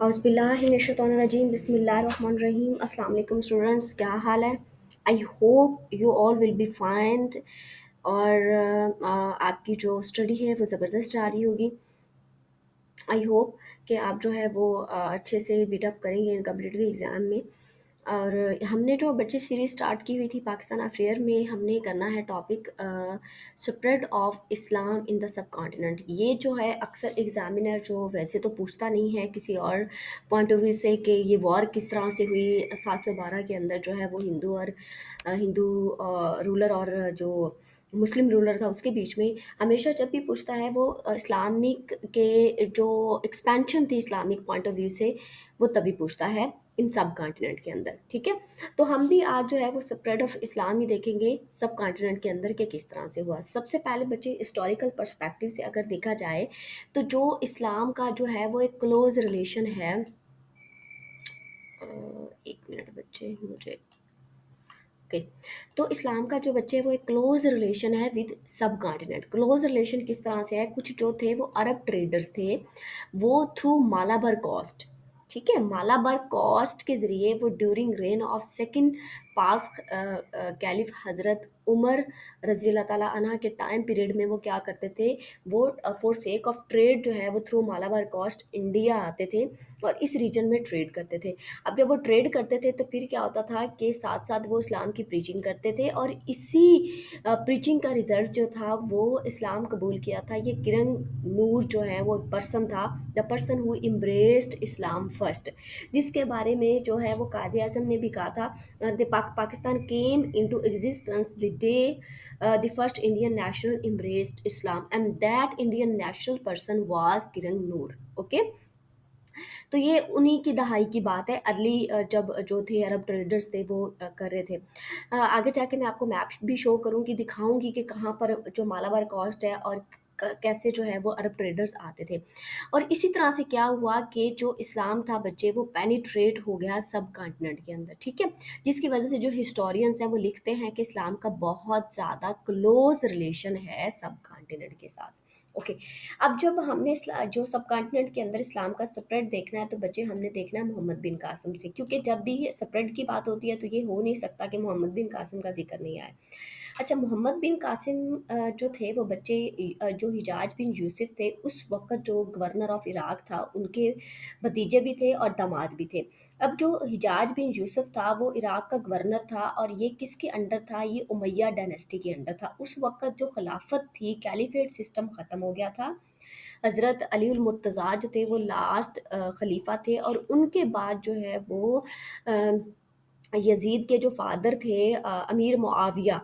औज़ुबिल्लाहिमिनश्शैतानिर्रजीम बिस्मिल्लाहिर्रहमानिर्रहीम। अस्सलाम वालेकुम स्टूडेंट्स, क्या हाल है? I hope you all will be fine. और आपकी जो स्टडी है वो ज़बरदस्त जा रही होगी। आई होप कि आप जो है वो अच्छे से बीटअप करेंगे इन कॉम्पिटिटिव एग्ज़ाम में। और हमने जो बच्चे सीरीज़ स्टार्ट की हुई थी पाकिस्तान अफेयर में, हमने करना है topic spread of Islam in the sub continent. ये जो है अक्सर एग्जामिनर जो वैसे तो पूछता नहीं है किसी और पॉइंट ऑफ व्यू से कि ये वॉर किस तरह से हुई 712 के अंदर, जो है वो हिंदू रूलर और जो मुस्लिम रूलर था उसके बीच में। हमेशा जब भी पूछता है वो इस्लामिक के जो एक्सपेंशन थी इस्लामिक पॉइंट ऑफ व्यू से, वो तभी पूछता है इन सब कॉन्टिनेंट के अंदर। ठीक है, तो हम भी आज जो है वो स्प्रेड ऑफ इस्लाम ही देखेंगे सब कॉन्टिनेंट के अंदर के किस तरह से हुआ। सबसे पहले बच्चे हिस्टोरिकल पर्सपेक्टिव से अगर देखा जाए तो जो इस्लाम का जो है वो एक क्लोज रिलेशन है। एक मिनट बच्चे, मुझे ओके। तो इस्लाम का जो बच्चे वो एक क्लोज रिलेशन है विद सब कॉन्टिनेंट। क्लोज रिलेशन किस तरह से है? कुछ जो थे वो अरब ट्रेडर्स थे, वो थ्रू मालाबर कॉस्ट, ठीक है, मालाबर कॉस्ट के ज़रिए वो during rain of second pass caliph हज़रत उमर रज़ी अल्लाह ताला अन्हा के टाइम पीरियड में वो क्या करते थे, वो फॉर सेक ऑफ ट्रेड जो है वो थ्रू मालाबर कॉस्ट इंडिया आते थे और इस रीजन में ट्रेड करते थे। अब जब वो ट्रेड करते थे तो फिर क्या होता था कि साथ साथ वो इस्लाम की प्रीचिंग करते थे और इसी प्रीचिंग का रिज़ल्ट जो था वो इस्लाम कबूल किया था। ये किरण नूर जो है वो पर्सन था, the person who embraced Islam first, जिसके बारे में जो है वो कायद आज़म ने भी कहा था, Pakistan came into existence the day the first Indian national embraced Islam and that Indian national person was Kiran Noor. Okay, तो ये उन्हीं की दहाई की बात है, अर्ली जब जो थे अरब ट्रेडर्स थे वो कर रहे थे। आगे जाके मैं आपको मैप भी शो करूँगी, दिखाऊंगी कि कहाँ पर जो मालाबार कॉस्ट है और कैसे जो है वो अरब ट्रेडर्स आते थे। और इसी तरह से क्या हुआ कि जो इस्लाम था बच्चे वो पेनिट्रेट हो गया सब कॉन्टिनेंट के अंदर। ठीक है, जिसकी वजह से जो हिस्टोरियंस हैं वो लिखते हैं कि इस्लाम का बहुत ज़्यादा क्लोज रिलेशन है सब कॉन्टिनेंट के साथ। ओके, अब जब हमने जो सब कॉन्टिनेंट के अंदर इस्लाम का स्प्रेड देखना है तो बच्चे हमने देखना है मोहम्मद बिन कासिम से, क्योंकि जब भी ये स्प्रेड की बात होती है तो ये हो नहीं सकता कि मोहम्मद बिन कासिम का जिक्र नहीं आए। अच्छा, मोहम्मद बिन कासिम जो थे वो बच्चे जो हिजाज बिन यूसुफ थे उस वक्त जो गवर्नर ऑफ इराक था उनके भतीजे भी थे और दामाद भी थे। अब जो हिजाज बिन यूसुफ था वो इराक का गवर्नर था और ये किसके अंडर था? ये उमैया डायनेस्टी के अंडर था। उस वक्त जो खिलाफत थी, कैलिफेट सिस्टम ख़त्म हो गया था। हज़रत अली मुर्तज़ा जो थे वो लास्ट खलीफा थे और उनके बाद जो है वो अ, यजीद के जो फादर थे अमीर मुआविया,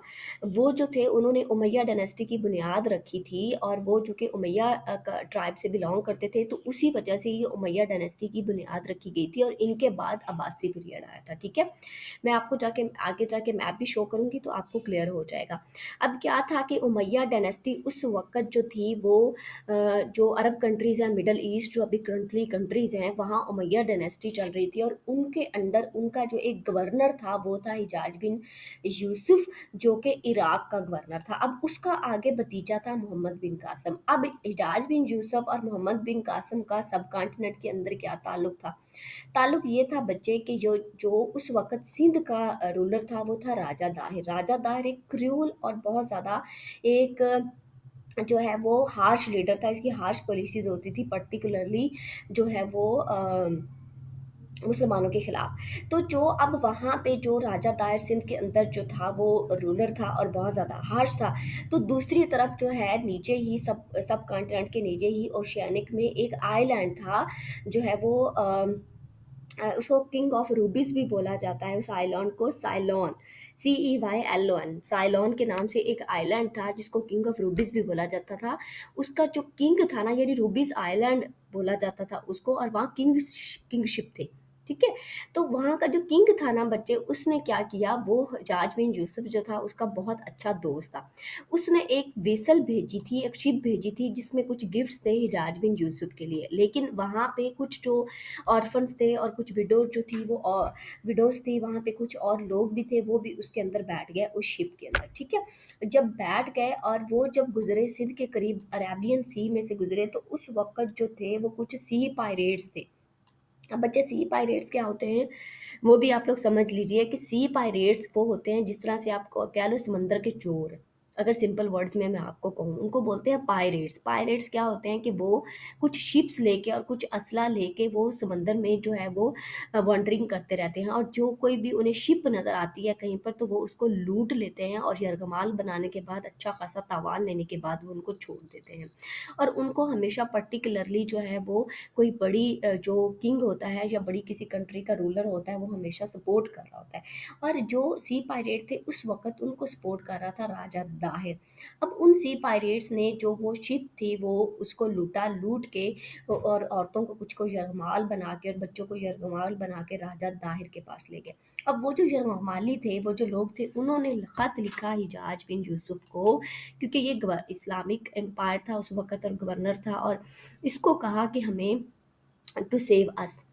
वो जो थे उन्होंने उमैया डायनेस्टी की बुनियाद रखी थी और वो चूँकि उमैया ट्राइब से बिलोंग करते थे तो उसी वजह से ये उमैया डायनेस्टी की बुनियाद रखी गई थी और इनके बाद अब्बासी पीरियड आया था। ठीक है, मैं आपको जाके आगे जाके मैप भी शो करूँगी तो आपको क्लियर हो जाएगा। अब क्या था कि उमैया डायनेस्टी उस वक़्त जो थी वो जो अरब कंट्रीज़ हैं, मिडल ईस्ट जो अभी करंटली कंट्रीज़ हैं, वहाँ उमैया डायनेस्टी चल रही थी और उनके अंडर उनका जो एक गवर्नर था वो था हिजाज बिन यूसुफ, जो कि इराक का गवर्नर था। अब उसका आगे भतीजा था मोहम्मद बिन कासिम। अब हिजाज बिन यूसुफ और मोहम्मद बिन कासिम का सब कॉन्टिनेंट के अंदर क्या ताल्लुक था? ताल्लुक ये था बच्चे कि जो जो उस वक़्त सिंध का रूलर था वो था राजा दाहिर। राजा दाहिर एक क्रूअल और बहुत ज़्यादा एक जो है वो हार्श लीडर था। इसकी हार्श पॉलिसीज़ होती थी, पर्टिकुलरली जो है वो मुसलमानों के खिलाफ। तो जो अब वहाँ पे जो राजा दायर सिंध के अंदर जो था वो रूलर था और बहुत ज़्यादा हार्श था। तो दूसरी तरफ जो है नीचे ही सब सब कॉन्टिनेंट के नीचे ही ओशियानिक में एक आइलैंड था, जो है वो उसको किंग ऑफ रूबीज भी बोला जाता है। उस आइलैंड को साइलोन, CEYLON, साइलोन के नाम से एक आइलैंड था जिसको किंग ऑफ रूबीज भी बोला जाता था। उसका जो किंग था ना, यानी रूबीज आइलैंड बोला जाता था उसको, और वहाँ किंगशिप थे। ठीक है, तो वहाँ का जो किंग था ना बच्चे, उसने क्या किया, वो हजाज बिन यूसुफ जो था उसका बहुत अच्छा दोस्त था। उसने एक वेसल भेजी थी, एक शिप भेजी थी जिसमें कुछ गिफ्ट्स थे हिजाज बिन यूसुफ के लिए। लेकिन वहाँ पे कुछ जो ऑर्फन्स थे और कुछ विडो जो थी वो विडोज थी, वहाँ पे कुछ और लोग भी थे, वो भी उसके अंदर बैठ गए उस शिप के अंदर। ठीक है, जब बैठ गए और वो जब गुजरे सिंध के करीब अरेबियन सी में से गुजरे तो उस वक्त जो थे वो कुछ सी पायरेट्स थे अब बच्चे सी पायरेट्स क्या होते हैं, वो भी आप लोग समझ लीजिए कि सी पायरेट्स वो होते हैं जिस तरह से आप कह लो समंदर के चोर। अगर सिंपल वर्ड्स में मैं आपको कहूँ, उनको बोलते हैं पायरेट्स। पायरेट्स क्या होते हैं कि वो कुछ शिप्स लेके और कुछ असला लेके वो समंदर में जो है वो वॉन्डरिंग करते रहते हैं, और जो कोई भी उन्हें शिप नज़र आती है कहीं पर तो वो उसको लूट लेते हैं, और यरगमाल बनाने के बाद अच्छा खासा तावान लेने के बाद वो उनको छोड़ देते हैं। और उनको हमेशा पर्टिकुलरली जो है वो कोई बड़ी जो किंग होता है या बड़ी किसी कंट्री का रूलर होता है वो हमेशा सपोर्ट कर रहा होता है। और जो सी पायरेट थे उस वक़्त उनको सपोर्ट कर रहा था राजा दाहिर। अब उन सी पायरेट्स ने जो वो शिप थी वो उसको लूटा, लूट के और औरतों को कुछ को यरगमाल बना के और बच्चों को यरगमाल बना के राजा दाहिर के पास ले गए। अब वो जो यरगमाली थे, वो जो लोग थे, उन्होंने ख़त लिखा हिजाज बिन यूसुफ को, क्योंकि ये इस्लामिक एम्पायर था उस वक़्त और गवर्नर था, और इसको कहा कि हमें टू सेव अस।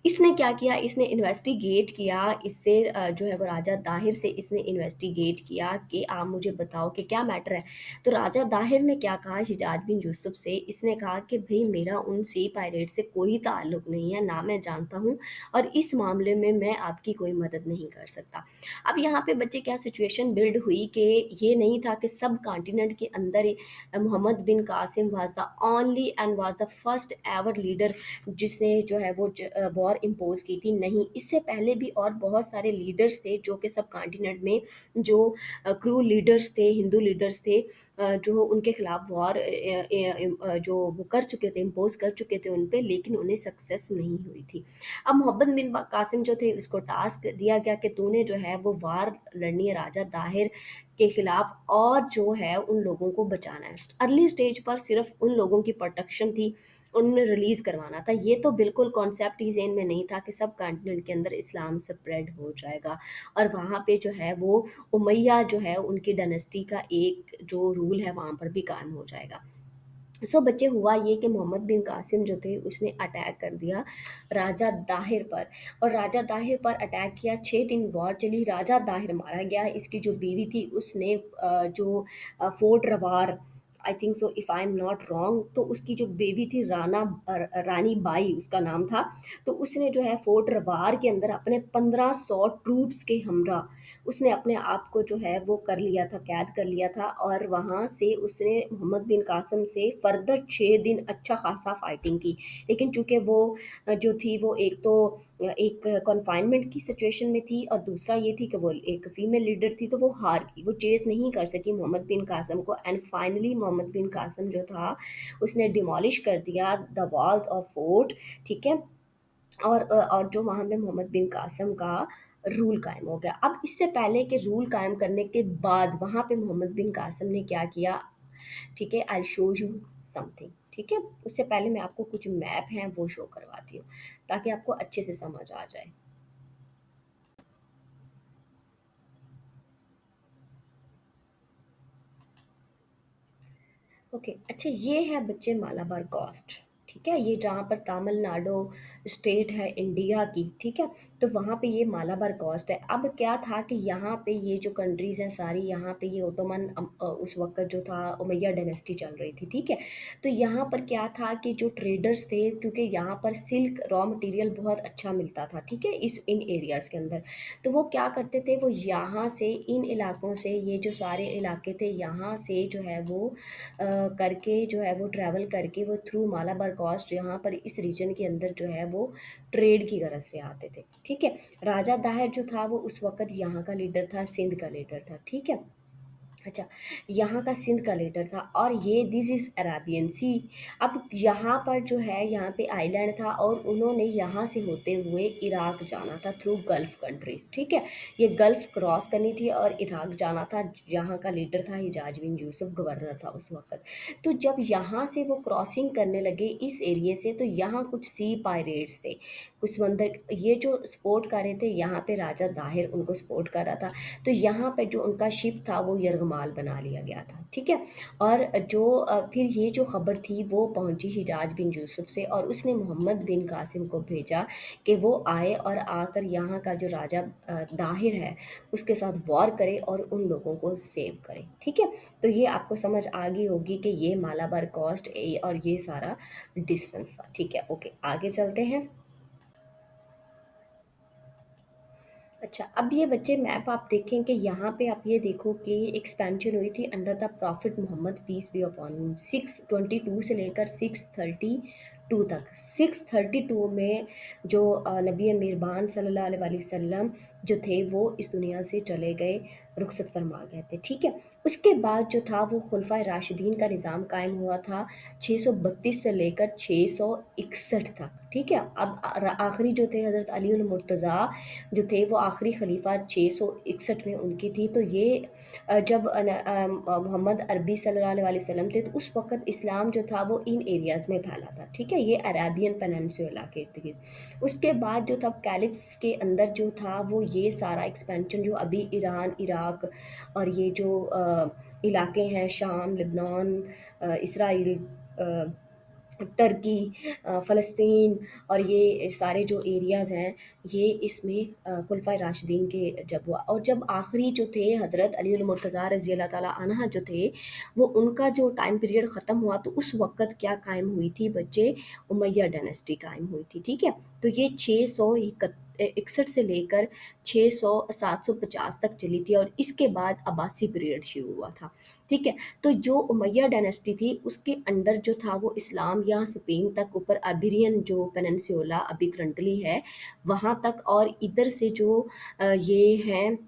इसने क्या किया, इसने इन्वेस्टिगेट किया, इससे जो है वो राजा दाहिर से इसने इन्वेस्टिगेट किया कि आप मुझे बताओ कि क्या मैटर है। तो राजा दाहिर ने क्या कहा हिजाज बिन यूसुफ से, इसने कहा कि भाई मेरा उन सी पायरेट से कोई ताल्लुक नहीं है, ना मैं जानता हूँ, और इस मामले में मैं आपकी कोई मदद नहीं कर सकता। अब यहाँ पे बच्चे क्या सिचुएशन बिल्ड हुई कि ये नहीं था कि सब कॉन्टिनेंट के अंदर Mohammad bin Qasim was the only and was the first ever leader जिसने जो है वो वॉर इम्पोज की थी। नहीं, इससे पहले भी और बहुत सारे लीडर्स थे जो कि सब कॉन्टिनेंट में जो क्रू लीडर्स थे, हिंदू लीडर्स थे, जो उनके खिलाफ वॉर जो वो कर चुके थे, इम्पोज कर चुके थे उन पे, लेकिन उन्हें सक्सेस नहीं हुई थी। अब मोहम्मद बिन कासिम जो थे उसको टास्क दिया गया कि तूने जो है वो वार लड़नी है राजा दाहिर के खिलाफ, और जो है उन लोगों को बचाना है। अर्ली स्टेज पर सिर्फ उन लोगों की प्रोटेक्शन थी, उन्हें रिलीज करवाना था। ये तो बिल्कुल कॉन्सेप्ट ही ज़हन में नहीं था कि सब कॉन्टिनेंट के अंदर इस्लाम स्प्रेड हो जाएगा, और वहाँ पे जो है वो उमैया जो है उनकी डायनेस्टी का एक जो रूल है वहाँ पर भी कायम हो जाएगा। सो बच्चे हुआ ये कि मोहम्मद बिन कासिम जो थे उसने अटैक कर दिया राजा दाहिर पर, और राजा दाहिर पर अटैक किया। 6 दिन वॉर चली, राजा दाहिर मारा गया। इसकी जो बीवी थी उसने जो फोर्ट रवार, I think so if I am not wrong, तो उसकी जो बेबी थी रानी बाई उसका नाम था, तो उसने जो है फोर्ट रवार के अंदर अपने 1500 ट्रूप्स के हमरा उसने अपने आप को जो है वो कर लिया था, कैद कर लिया था, और वहाँ से उसने मोहम्मद बिन कासिम से फर्दर 6 दिन अच्छा खासा फाइटिंग की। लेकिन चूंकि वो जो थी वो एक तो एक कन्फाइनमेंट की सिचुएशन में थी, और दूसरा ये थी कि वो एक फीमेल लीडर थी, तो वो हार गई, वो चेस नहीं कर सकी मोहम्मद बिन कासिम को। एंड फाइनली मोहम्मद बिन कासिम जो था उसने डिमोलिश कर दिया द वॉल्स ऑफ फोर्ट, ठीक है, और जो वहाँ पे मोहम्मद बिन कासिम का रूल कायम हो गया। अब इससे पहले के रूल कायम करने के बाद वहाँ पे मोहम्मद बिन कासिम ने क्या किया, ठीक है, आई शो यू समथिंग, ठीक है। उससे पहले मैं आपको कुछ मैप हैं वो शो करवाती हूँ ताकि आपको अच्छे से समझ आ जाए। ओके, अच्छा, ये है बच्चे मालाबार कोस्ट, ठीक है, ये जहाँ पर तमिलनाडु स्टेट है इंडिया की, ठीक है, तो वहाँ पे ये मालाबार कोस्ट है। अब क्या था कि यहाँ पे ये जो कंट्रीज़ हैं सारी, यहाँ पे ये ओटोमन उस वक्त जो था उमैया डायनेस्टी चल रही थी, ठीक है। तो यहाँ पर क्या था कि जो ट्रेडर्स थे, क्योंकि यहाँ पर सिल्क रॉ मटेरियल बहुत अच्छा मिलता था, ठीक है, इस इन एरियाज़ के अंदर, तो वो क्या करते थे, वो यहाँ से इन इलाकों से, ये जो सारे इलाके थे यहाँ से जो है वो करके जो है वो ट्रैवल करके वो थ्रू मालाबार कोस्ट यहाँ पर इस रीजन के अंदर जो है वो ट्रेड की गरज से आते थे, ठीक है। राजा दाहिर जो था वो उस वक्त यहाँ का लीडर था, सिंध का लीडर था, ठीक है। अच्छा, यहाँ का सिंध का लीडर था, और ये दिस इज़ अराबियन सी। अब यहाँ पर जो है यहाँ पे आइलैंड था, और उन्होंने यहाँ से होते हुए इराक जाना था थ्रू गल्फ़ कंट्रीज़, ठीक है। ये गल्फ़ क्रॉस करनी थी और इराक जाना था। यहाँ का लीडर था हिजाज बिन यूसुफ, गवर्नर था उस वक़्त। तो जब यहाँ से वो क्रॉसिंग करने लगे इस एरिये से, तो यहाँ कुछ सी पायरेट्स थे, कुछ समंदर, ये जो सपोर्ट कर रहे थे यहाँ पे राजा दाहिर उनको सपोर्ट कर रहा था। तो यहाँ पे जो उनका शिप था वो यरगमाल बना लिया गया था, ठीक है। और जो फिर ये जो खबर थी वो पहुंची हिजाज बिन यूसुफ से, और उसने मोहम्मद बिन कासिम को भेजा कि वो आए और आकर यहाँ का जो राजा दाहिर है उसके साथ वॉर करे और उन लोगों को सेव करे, ठीक है। तो ये आपको समझ आ गई होगी कि ये मालाबार कोस्ट और ये सारा डिस्टेंस था, ठीक है। ओके, आगे चलते हैं। अच्छा, अब ये बच्चे मैप आप देखें कि यहाँ पे आप ये देखो कि एक्सपेंशन हुई थी under the prophet Muhammad peace be upon him 622 से लेकर 632 तक। 632 में जो नबी मेहरबान सल्लल्लाहु अलैहि वसल्लम जो थे वो इस दुनिया से चले गए, रुखसत फरमा गए थे, ठीक है। उसके बाद जो था वो खुलफाए राशिदीन का निज़ाम कायम हुआ था 632 से लेकर 661 तक, ठीक है। अब आखिरी जो थे हज़रत अली उल मुर्तज़ा जो थे वो आखिरी खलीफा 661 में उनकी थी। तो ये जब मोहम्मद अरबी सल्लल्लाहु अलैहि वसल्लम थे तो उस वक़्त इस्लाम जो था वो इन एरियाज़ में फैला था, ठीक है, ये अरेबियन पेनिनसुला के इर्द-गिर्द। उसके बाद जो था कैलिफ के अंदर जो था वो ये सारा एक्सपेंशन जो अभी ईरान, इराक और ये जो इलाके हैं शाम, लेबनान, इसराइल, टर्की, फ़लस्तीन और ये सारे जो एरियाज़ हैं ये इसमें खुलफाए राशिदीन के जब हुआ। और जब आखिरी जो थे हज़रत अली उल मुर्तज़ा रज़ी अल्लाह ताला अन्हा जो थे वो उनका जो टाइम पीरियड ख़त्म हुआ तो उस वक़्त क्या कायम हुई थी बच्चे, उमैया डायनेस्टी कायम हुई थी, ठीक है। तो ये 661 से लेकर 600 750 तक चली थी और इसके बाद अब्बासी पीरियड शुरू हुआ था, ठीक है। तो जो उमैया डायनेस्टी थी उसके अंडर जो था वो इस्लाम यहाँ स्पेन तक ऊपर अबेरियन जो पेनिनसुला अभी करंटली है वहाँ तक, और इधर से जो ये हैं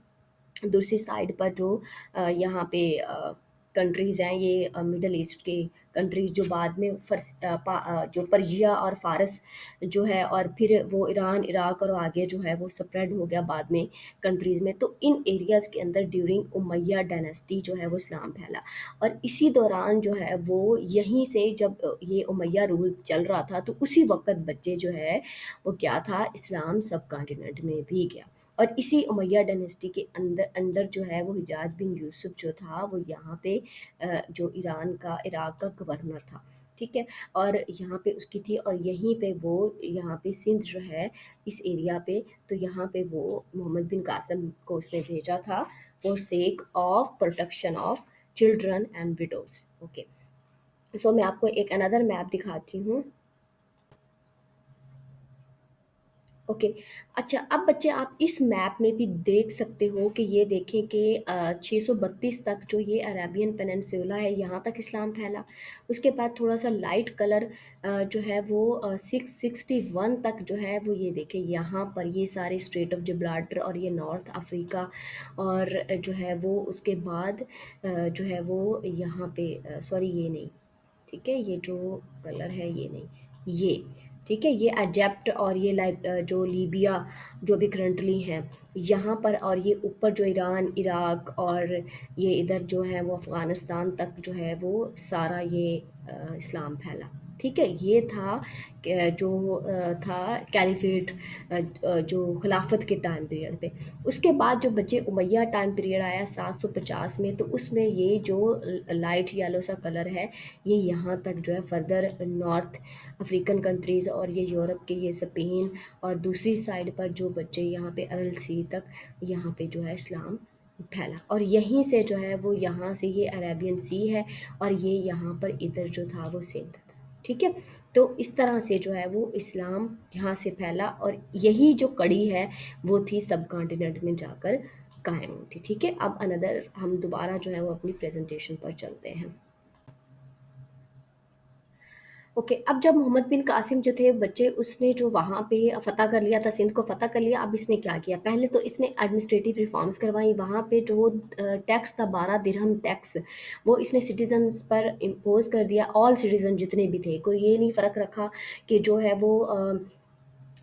दूसरी साइड पर जो यहाँ पे कंट्रीज़ हैं ये मिडल ईस्ट के कंट्रीज़ जो बाद में जो पर्शिया और फ़ारस जो है और फिर वो ईरान, इराक और आगे जो है वो स्प्रेड हो गया बाद में कंट्रीज़ में। तो इन एरियाज़ के अंदर ड्यूरिंग उमैया डायनेस्टी जो है वो इस्लाम फैला और इसी दौरान जो है वो यहीं से जब ये उमैया रूल चल रहा था तो उसी वक़्त बच्चे जो है वो क्या था, इस्लाम सब कॉन्टिनेंट में भी गया। और इसी उमैया डायनेस्टी के अंदर अंडर जो है वो हिजाज बिन यूसुफ जो था वो यहाँ पे जो ईरान का इराक का गवर्नर था, ठीक है। और यहाँ पे उसकी थी और यहीं पे वो यहाँ पे सिंध जो है इस एरिया पे, तो यहाँ पे वो मोहम्मद बिन कासिम को उसने भेजा था for sake of protection of children and widows. Okay, so मैं आपको एक अनदर मैप दिखाती हूँ। ओके, अच्छा अब बच्चे आप इस मैप में भी देख सकते हो कि ये देखें कि 632 तक जो ये अरेबियन पेनिनसुला है यहाँ तक इस्लाम फैला। उसके बाद थोड़ा सा लाइट कलर जो है वो 661 तक जो है वो ये देखें यहाँ पर ये सारे स्ट्रेट ऑफ जिब्राल्टर और ये नॉर्थ अफ्रीका और जो है वो उसके बाद जो है वो यहाँ पे सॉरी ये नहीं, ठीक है, ये जो कलर है ये नहीं, ये ठीक है, ये इजिप्ट और ये जो लीबिया जो भी करंटली हैं यहाँ पर, और ये ऊपर जो ईरान, इराक और ये इधर जो है वो अफ़गानिस्तान तक जो है वो सारा ये इस्लाम फैला, ठीक है। ये था जो था कैलिफेट जो खिलाफत के टाइम पीरियड पे। उसके बाद जो बच्चे उमैया टाइम पीरियड आया 750 में तो उसमें ये जो लाइट येलो सा कलर है ये यहाँ तक जो है फर्दर नॉर्थ अफ्रीकन कंट्रीज़ और ये यूरोप के ये स्पेन और दूसरी साइड पर जो बच्चे यहाँ पे अरल सी तक यहाँ पे जो है इस्लाम फैला और यहीं से जो है वो यहाँ से ये अरेबियन सी है और ये यहाँ पर इधर जो था वो सिंध था, ठीक है। तो इस तरह से जो है वो इस्लाम यहाँ से फैला और यही जो कड़ी है वो थी सब कॉन्टिनेंट में जाकर कायम हुई थी, ठीक है। अब अनदर हम दोबारा जो है वो अपनी प्रेजेंटेशन पर चलते हैं। ओके, अब जब मोहम्मद बिन कासिम जो थे बच्चे उसने जो वहाँ पे फ़तह कर लिया था, सिंध को फ़तह कर लिया। अब इसने क्या किया, पहले तो इसने एडमिनिस्ट्रेटिव रिफॉर्म्स करवाई। वहाँ पे जो टैक्स था 12 दिरहम टैक्स वो इसने सिटीजन्स पर इम्पोज कर दिया। ऑल सिटीजन जितने भी थे, कोई ये नहीं फ़र्क रखा कि जो है वो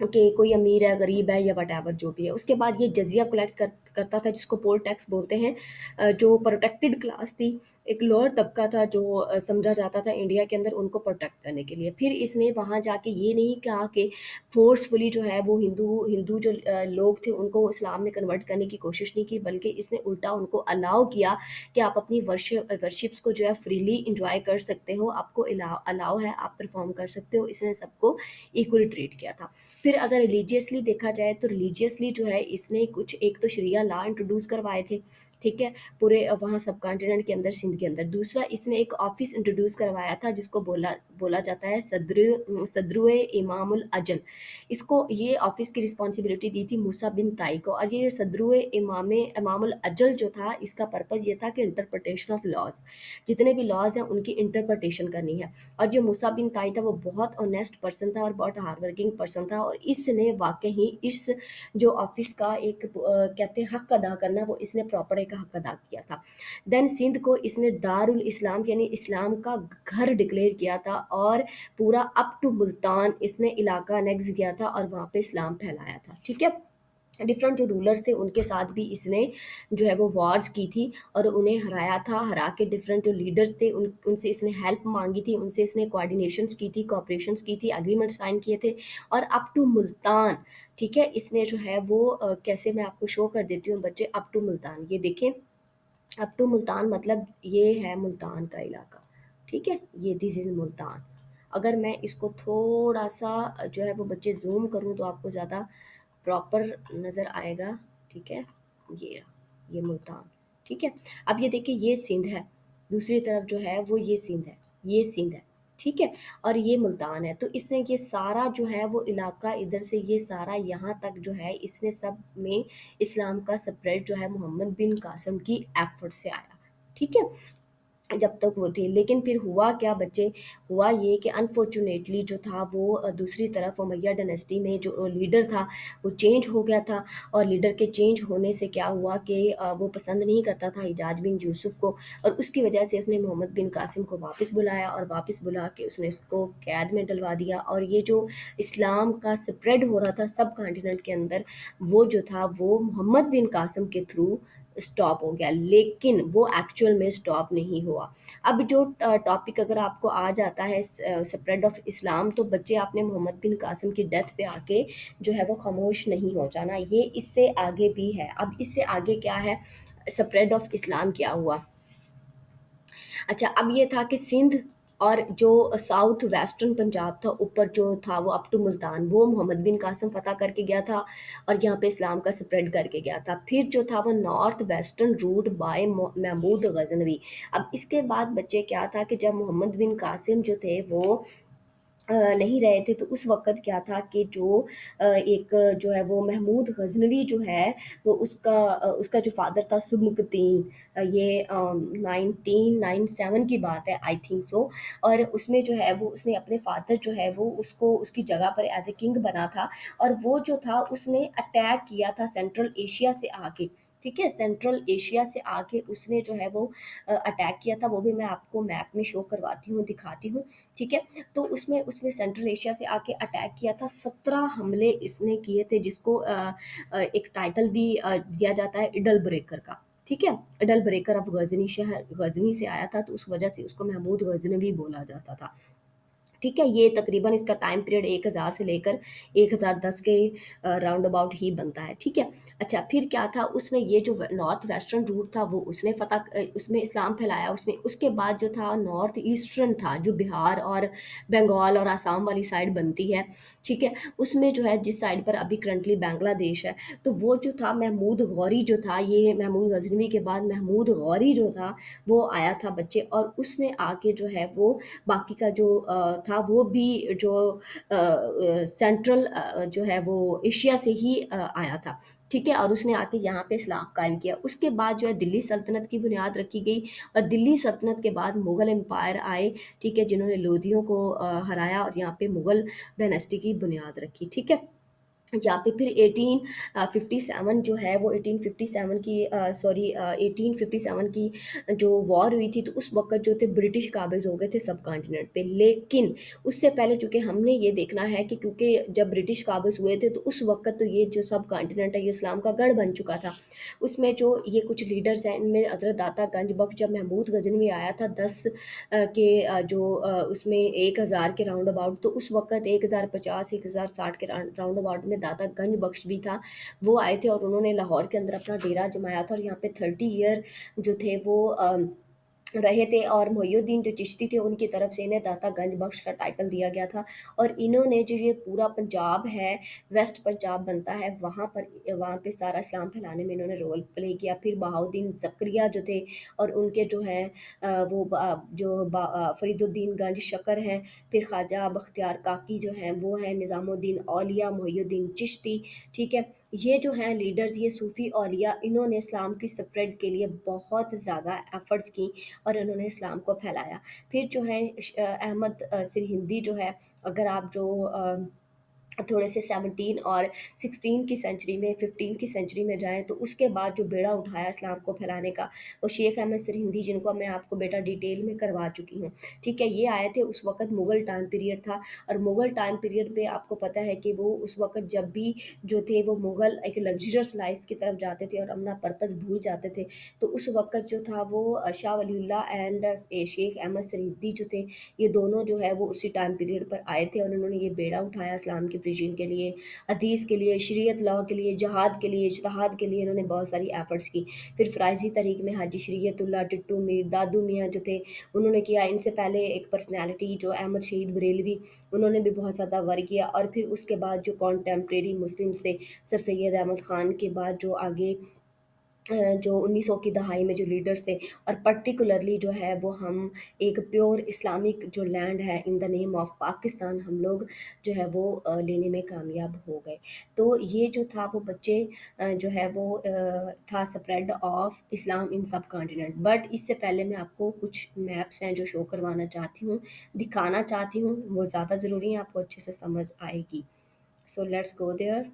कि कोई अमीर है, गरीब है या वटेवर जो भी है। उसके बाद ये जजिया कलेक्ट करता था जिसको पोल टैक्स बोलते हैं। जो प्रोटेक्टेड क्लास थी, एक लोअर तबका था जो समझा जाता था इंडिया के अंदर उनको प्रोटेक्ट करने के लिए। फिर इसने वहाँ जाके ये नहीं कहा कि फोर्सफुली जो है वो हिंदू हिंदू जो लोग थे उनको इस्लाम में कन्वर्ट करने की कोशिश नहीं की, बल्कि इसने उल्टा उनको अलाउ किया कि आप अपनी वर्शिप्स को जो है फ्रीली इंजॉय कर सकते हो, आपको अलाउ है, आप परफॉर्म कर सकते हो। इसने सबको इक्वली ट्रीट किया था। फिर अगर रिलीजियसली देखा जाए तो रिलीजियसली जो है इसने कुछ एक तो शरिया लॉ इंट्रोड्यूस करवाए थे, ठीक है, पूरे वहाँ सब कॉन्टिनेंट के अंदर, सिंध के अंदर। दूसरा, इसने एक ऑफिस इंट्रोड्यूस करवाया था जिसको बोला बोला जाता है सदरुए इमामुल अजल। इसको ये ऑफिस की रिस्पॉन्सिबिलिटी दी थी मूसा बिन ताई को। और ये सदरुए इमामुल अजल जो था, इसका पर्पज़ ये था कि इंटरप्रटेशन ऑफ लॉज, जितने भी लॉज हैं उनकी इंटरप्रटेशन करनी है। और जो मूसा बिन ताई था वो बहुत ऑनेस्ट पर्सन था और बहुत हार्ड वर्किंग पर्सन था, और इसने वाकई ही इस जो ऑफिस का एक कहते हैं हक अदा करना, वो इसने प्रॉपर एक हक अदा किया था। देन सिंध को इसने दारुल इस्लाम यानी इस्लाम का घर डिक्लेयर किया था, और पूरा अप टू मुल्तान इसने इलाका अनेक्स किया था और वहाँ पे इस्लाम फैलाया था। ठीक है, डिफरेंट जो रूलर्स थे उनके साथ भी इसने जो है वो वॉर्स की थी और उन्हें हराया था। हरा के डिफरेंट जो लीडर्स थे उनसे इसने हेल्प मांगी थी, उनसे इसने कोऑर्डिनेशंस की थी, कोऑपरेशंस की थी, एग्रीमेंट साइन किए थे, और अप टू मुल्तान, ठीक है, इसने जो है वो कैसे मैं आपको शो कर देती हूँ बच्चे, अप टू मुल्तान, ये देखें, अप टू मुल्तान मतलब ये है मुल्तान का इलाका। ठीक है, ये दिस इज़ मुल्तान। अगर मैं इसको थोड़ा सा जो है वो बच्चे जूम करूँ तो आपको ज़्यादा प्रॉपर नज़र आएगा। ठीक है, ये मुल्तान। ठीक है, अब ये देखिए, ये सिंध है, दूसरी तरफ जो है वो ये सिंध है, ये सिंध है। ठीक है, और ये मुल्तान है। तो इसने ये सारा जो है वो इलाका, इधर से ये सारा यहाँ तक जो है, इसने सब में इस्लाम का स्प्रेड जो है मोहम्मद बिन कासिम की एफर्ट से आया। ठीक है, जब तक वो थे। लेकिन फिर हुआ क्या बच्चे, हुआ ये कि अनफॉर्चुनेटली जो था वो दूसरी तरफ उमैया डायनेस्टी में जो लीडर था वो चेंज हो गया था। और लीडर के चेंज होने से क्या हुआ कि वो पसंद नहीं करता था हिजाज बिन यूसुफ को, और उसकी वजह से उसने मोहम्मद बिन कासिम को वापस बुलाया, और वापस बुला के उसने इसको कैद में डलवा दिया। और ये जो इस्लाम का स्प्रेड हो रहा था सब कॉन्टिनेंट के अंदर, वो जो था वो मोहम्मद बिन कासिम के थ्रू स्टॉप हो गया, लेकिन वो एक्चुअल में स्टॉप नहीं हुआ। अब जो टॉपिक अगर आपको आ जाता है स्प्रेड ऑफ इस्लाम, तो बच्चे आपने मोहम्मद बिन कासिम की डेथ पे आके जो है वो खामोश नहीं हो जाना, ये इससे आगे भी है। अब इससे आगे क्या है, स्प्रेड ऑफ इस्लाम क्या हुआ। अच्छा, अब ये था कि सिंध और जो साउथ वेस्टर्न पंजाब था, ऊपर जो था वो अप टू मुल्तान, वो मोहम्मद बिन कासिम फ़तह करके गया था और यहाँ पे इस्लाम का स्प्रेड करके गया था। फिर जो था वो north western route by Mahmud Ghaznavi. अब इसके बाद बच्चे क्या था कि जब मोहम्मद बिन कासिम जो थे वो नहीं रहे थे, तो उस वक़्त क्या था कि जो एक जो है वो महमूद गज़नवी जो है, वो उसका जो फ़ादर था सुबमुकतीन, ये 1997 की बात है आई थिंक सो। और उसमें जो है वो उसने अपने फ़ादर जो है वो उसको उसकी जगह पर एज़ ए किंग बना था, और वो जो था उसने अटैक किया था सेंट्रल एशिया से आके। ठीक है, सेंट्रल एशिया से आके उसने जो है वो अटैक किया था, वो भी मैं आपको मैप में शो करवाती हूँ, दिखाती हूँ। ठीक है, तो उसमें उसने सेंट्रल एशिया से आके अटैक किया था, 17 हमले इसने किए थे, जिसको एक टाइटल भी दिया जाता है इडल ब्रेकर का। ठीक है, इडल ब्रेकर अब गजनी शहर गजनी से आया था, तो उस वजह से उसको महमूद गजनवी बोला जाता था। ठीक है, ये तकरीबन इसका टाइम पीरियड 1000 से लेकर 1010 के राउंड अबाउट ही बनता है। ठीक है, अच्छा, फिर क्या था, उसने ये जो नॉर्थ वेस्टर्न रूट था वो उसने उसमें इस्लाम फैलाया उसने। उसके बाद जो था नॉर्थ ईस्टर्न था, जो बिहार और बंगाल और आसाम वाली साइड बनती है। ठीक है, उसमें जो है जिस साइड पर अभी करंटली बांग्लादेश है, तो वो जो था महमूद गौरी जो था, ये महमूद गजनवी के बाद महमूद गौरी जो था वो आया था बच्चे, और उसने आके जो है वो बाकी का जो था वो भी जो सेंट्रल जो है वो एशिया से ही आया था। ठीक है, और उसने आके यहाँ पे इस्लाम कायम किया। उसके बाद जो है दिल्ली सल्तनत की बुनियाद रखी गई, और दिल्ली सल्तनत के बाद मुग़ल एम्पायर आए। ठीक है, जिन्होंने लोधियों को हराया और यहाँ पे मुग़ल डायनेस्टी की बुनियाद रखी। ठीक है, यहाँ पे फिर 1857 जो है वो 1857 की सॉरी 1857 की जो वॉर हुई थी, तो उस वक़्त जो थे ब्रिटिश काबिज़ हो गए थे सब कॉन्टिनेंट पे। लेकिन उससे पहले चूँकि हमने ये देखना है कि क्योंकि जब ब्रिटिश काबिज़ हुए थे, तो उस वक़्त तो ये जो सब कॉन्टिनेंट है ये इस्लाम का गढ़ बन चुका था। उसमें जो ये कुछ लीडर्स हैं, इनमें हज़रत दाता गंज बख्श, जब महमूद गज़नवी आया था 10 उसमें 1000 के राउंड अबाउट, तो उस वक़्त 1050 1060 के राउंड अबाउट में दाता गंज बख्श भी था, वो आए थे और उन्होंने लाहौर के अंदर अपना डेरा जमाया था, और यहाँ पे 30 ईयर जो थे वो रहे थे, और मोहिउद्दीन जो चिश्ती थे उनकी तरफ से इन्हें दाता गंज बख्श का टाइटल दिया गया था। और इन्होंने जो ये पूरा पंजाब है, वेस्ट पंजाब बनता है, वहाँ पे सारा इस्लाम फैलाने में इन्होंने रोल प्ले किया। फिर बहाउद्दीन ज़करिया जो थे, और उनके जो हैं फरीदुद्दीन गंज शकर हैं। फिर ख्वाजा बख्तियार काकी जो हैं वो हैं, निज़ामुद्दीन औलिया, मोहिउद्दीन चिश्ती, ठीक है। ये जो हैं लीडर्स, ये सूफ़ी औलिया, इन्होंने इस्लाम की स्प्रेड के लिए बहुत ज़्यादा एफ़र्ट्स की और उन्होंने इस्लाम को फैलाया। फिर जो है अहमद सिरहिंदी जो है, अगर आप जो थोड़े से 17 और 16 की सेंचुरी में, 15 की सेंचुरी में जाएँ, तो उसके बाद जो बेड़ा उठाया इस्लाम को फैलाने का, वो शेख अहमद सिरहिंदी, जिनको मैं आपको बेटा डिटेल में करवा चुकी हूँ, ठीक है। ये आए थे, उस वक़्त मुग़ल टाइम पीरियड था, और मुग़ल टाइम पीरियड में आपको पता है कि वो उस वक़्त जब भी जो थे वो मुग़ल एक लग्ज़रियस लाइफ़ की तरफ जाते थे और अपना पर्पस भूल जाते थे। तो उस वक़्त जो था वो शाह वलीउल्लाह एंड शेख अहमद सिरहिंदी जो थे, ये दोनों जो है वो उसी टाइम पीरियड पर आए थे, और उन्होंने ये बेड़ा उठाया इस्लाम की प्रीचिंग के लिए, हदीस के लिए, शरीयत लॉ के लिए, जहाद के लिए, इज्तिहाद के लिए इन्होंने बहुत सारी एफर्ट्स की। फिर फ़राइज़ी तरीक़ में हाजी शरीयतुल्लाह, टिट्टू मीर, दादू मियाँ जो थे, उन्होंने किया। इनसे पहले एक पर्सनैलिटी जो अहमद शहीद बरेलवी, उन्होंने भी बहुत ज़्यादा वर्क किया। और फिर उसके बाद जो कॉन्टेम्परेरी मुस्लिम्स थे, सर सैयद अहमद ख़ान के बाद जो आगे जो 1900 की दहाई में जो लीडर्स थे, और पर्टिकुलरली जो है वो हम एक प्योर इस्लामिक जो लैंड है in the name of Pakistan, हम लोग जो है वो लेने में कामयाब हो गए। तो ये जो था वो बच्चे जो है वो था स्प्रेड ऑफ इस्लाम इन सब कॉन्टिनेंट। बट इससे पहले मैं आपको कुछ मैप्स हैं जो शो करवाना चाहती हूँ, दिखाना चाहती हूँ, वो ज़्यादा ज़रूरी है, आपको अच्छे से समझ आएगी। So let's go there.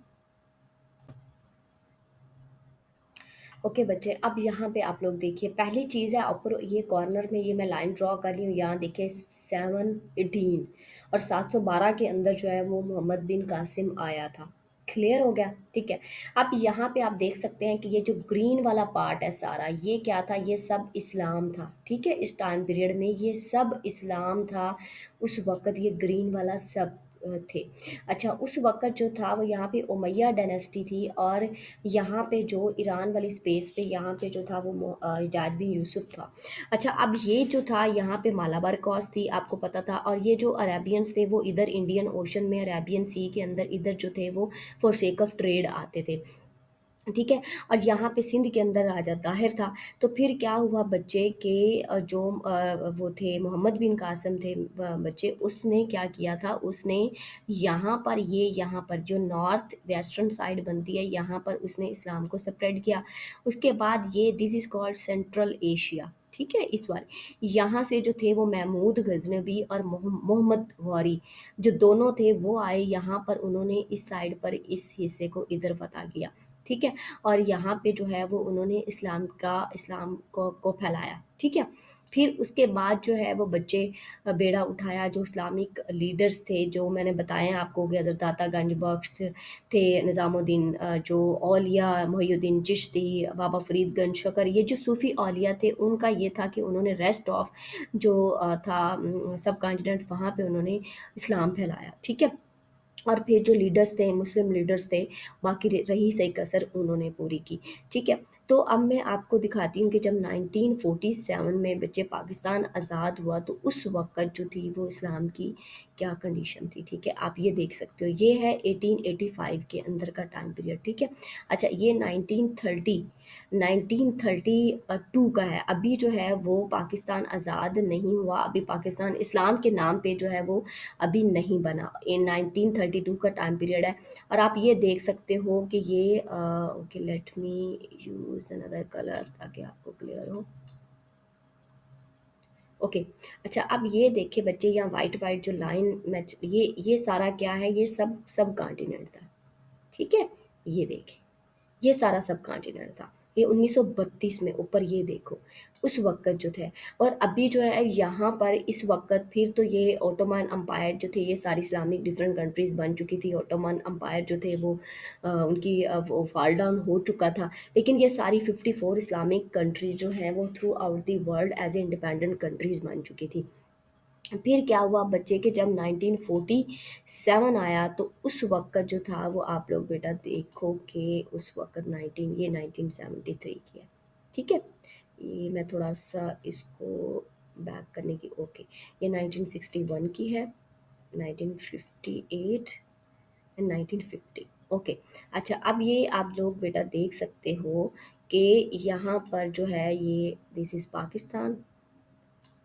Okay बच्चे, अब यहाँ पे आप लोग देखिए, पहली चीज़ है ऊपर ये कॉर्नर में, ये मैं लाइन ड्रॉ कर रही हूँ, यहाँ देखिए 718 और 712 के अंदर जो है वो मोहम्मद बिन कासिम आया था। क्लियर हो गया, ठीक है। अब यहाँ पे आप देख सकते हैं कि ये जो ग्रीन वाला पार्ट है सारा, ये क्या था, ये सब इस्लाम था, ठीक है। इस टाइम पीरियड में ये सब इस्लाम था, उस वक़्त ये ग्रीन वाला सब थे। अच्छा, उस वक़्त जो था वो यहाँ पे उमैया डायनेस्टी थी, और यहाँ पे जो ईरान वाली स्पेस पे यहाँ पे जो था वो हज्जाज बिन यूसुफ था। अच्छा, अब ये जो था यहाँ पे मालाबार क्रॉस थी, आपको पता था। और ये जो अरेबियंस थे वो इधर इंडियन ओशन में, अरेबियन सी के अंदर इधर जो थे वो फॉर सेक ऑफ ट्रेड आते थे, ठीक है। और यहाँ पे सिंध के अंदर राजा ताहिर था। तो फिर क्या हुआ बच्चे के जो वो थे मोहम्मद बिन कासिम थे बच्चे, उसने क्या किया था, उसने यहाँ पर जो नॉर्थ वेस्टर्न साइड बनती है, यहाँ पर उसने इस्लाम को स्प्रेड किया। उसके बाद ये this is called central Asia, ठीक है। इस बार यहाँ से जो थे वो महमूद गजनबी और मोहम्मद गौरी, जो दोनों थे वो आए यहाँ पर, उन्होंने इस साइड पर इस हिस्से को इधर फतह किया, ठीक है। और यहाँ पे जो है वो उन्होंने इस्लाम को फैलाया, ठीक है। फिर उसके बाद जो है वो बच्चे बेड़ा उठाया, जो इस्लामिक लीडर्स थे जो मैंने बताए आपको कि हज़रत दाता गंज बख्श थे, निज़ामुद्दीन जो औलिया, मोहिउद्दीन चिश्ती, बाबा फरीद गंज शकर, ये जो सूफ़ी औलिया थे, उनका ये था कि उन्होंने रेस्ट ऑफ जो था सब कॉन्टिनेंट, वहाँ पे उन्होंने इस्लाम फैलाया, ठीक है। और फिर जो लीडर्स थे, मुस्लिम लीडर्स थे, बाकी रही सही कसर उन्होंने पूरी की, ठीक है। तो अब मैं आपको दिखाती हूँ कि जब 1947 में बच्चे पाकिस्तान आज़ाद हुआ, तो उस वक़्त जो थी वो इस्लाम की क्या कंडीशन थी, ठीक है। आप ये देख सकते हो, ये है 1885 के अंदर का टाइम पीरियड, ठीक है। अच्छा, ये 1932 का है। अभी जो है वो पाकिस्तान आज़ाद नहीं हुआ, अभी पाकिस्तान इस्लाम के नाम पे जो है वो अभी नहीं बना। ये 1932 का टाइम पीरियड है। और आप ये देख सकते हो कि ये okay, let me use another colour ताकि आपको क्लियर हो। ओके, अच्छा, अब ये देखिए बच्चे, यहाँ वाइट वाइट जो लाइन मैच, ये सारा क्या है, ये सब सब कॉन्टिनेंट था, ठीक है। ये देखिए, ये सारा सब कॉन्टिनेंट था। ये 1932 में, ऊपर ये देखो, उस वक़्त जो थे। और अभी जो है यहाँ पर इस वक़्त फिर तो ये ओटोमन अम्पायर जो थे, ये सारी इस्लामिक डिफरेंट कंट्रीज़ बन चुकी थी। ओटोमन अम्पायर जो थे वो उनकी वो फॉल डाउन हो चुका था। लेकिन ये सारी 54 इस्लामिक कंट्रीज़ जो हैं वो through out the world as a independent countries बन चुकी थी। फिर क्या हुआ बच्चे के, जब 1947 आया, तो उस वक़्त जो था वो आप लोग बेटा देखो कि उस वक़्त 19 ये 1973 की है, ठीक है। یہ میں تھوڑا سا اس کو بیک کرنے کی، اوکے یہ 1961 کی ہے، 1958 اینڈ 1950، اوکے۔ اچھا اب یہ آپ لوگ بیٹا دیکھ سکتے ہو کہ یہاں پر جو ہے یہ دس از پاکستان،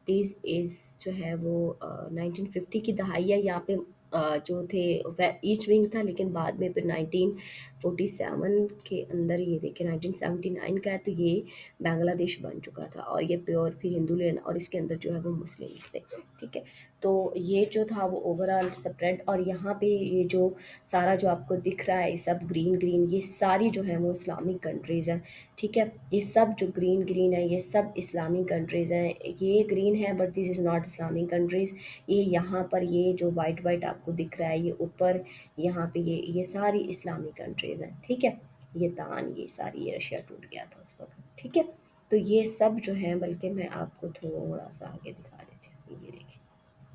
دس از جو ہے وہ 1950 کی دہائی ہے، یہاں پہ جو تھے ایسٹ ونگ تھا، لیکن بعد میں پھر 1947 کے اندر یہ دیکھیں 1979 کا ہے، تو یہ بنگلہ دیش بن چکا تھا، اور یہ پیور پھر ہندو لینڈ، اور اس کے اندر جو ہے وہ مسلمس تھے، ٹھیک ہے۔ تو یہ جو تھا وہ اوور آل سپریڈ، اور یہاں پہ یہ جو سارا جو آپ کو دکھ رہا ہے یہ سب گرین گرین، یہ ساری جو ہے وہ اسلامک کنٹریز ہیں، ٹھیک ہے۔ یہ سب جو گرین گرین ہے یہ سب اسلامک کنٹریز ہیں، یہ گرین ہے but this is not Islamic countries. یہ یہاں پر یہ جو وائٹ وائٹ آپ کو دکھ رہا ہے یہ اوپر یہاں پہ یہ ساری اسلامک کنٹریز ہیں، ٹھیک ہے۔ یہ تان یہ ساری یہ رشیا ٹوٹ گیا تھا اس وقت، ٹھیک ہے۔ تو یہ سب جو ہیں، بلکہ میں آپ کو تھوڑا سا آگے دکھا دیتی ہوں، یہ دیکھیں،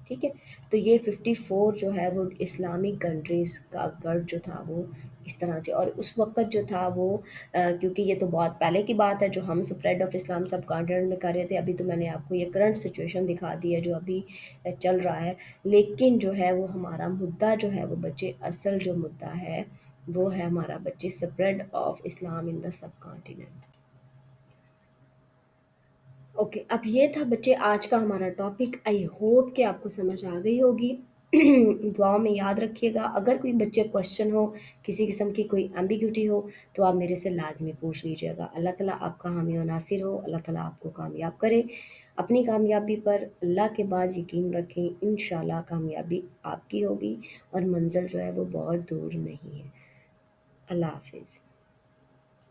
ٹھیک ہے۔ تو یہ 54 جو ہے وہ اسلامک کنٹریز کا گڑھ جو تھا وہ اس طرح سے، اور اس وقت جو تھا وہ کیونکہ یہ تو بہت پہلے کی بات ہے جو ہم spread of Islam sub continent میں کر رہے تھے، ابھی تو میں نے آپ کو یہ کرنٹ سچویشن دکھا دی ہے جو ابھی چل رہا ہے، لیکن جو ہے وہ ہمارا مدعا جو ہے وہ بچے، اصل جو مدعا ہے وہ ہے ہمارا بچے spread of Islam in the sub continent. Okay اب یہ تھا بچے آج کا ہمارا ٹاپک، آئی ہوپ کہ آپ کو سمجھ آ گئی ہوگی۔ دعاؤں میں یاد رکھیے گا، اگر کوئی بچے کوشچن ہو، کسی قسم کی کوئی ایمبیگوٹی ہو تو آپ میرے سے لازمی پوچھ لیجیے گا۔ اللہ تعالیٰ آپ کا حامی و ناصر ہو، اللہ تعالیٰ آپ کو کامیاب کرے۔ اپنی کامیابی پر اللہ کے بعد یقین رکھیں، انشاءاللہ کامیابی آپ کی ہوگی، اور منزل جو ہے وہ بہت دور نہیں ہے۔ اللہ حافظ۔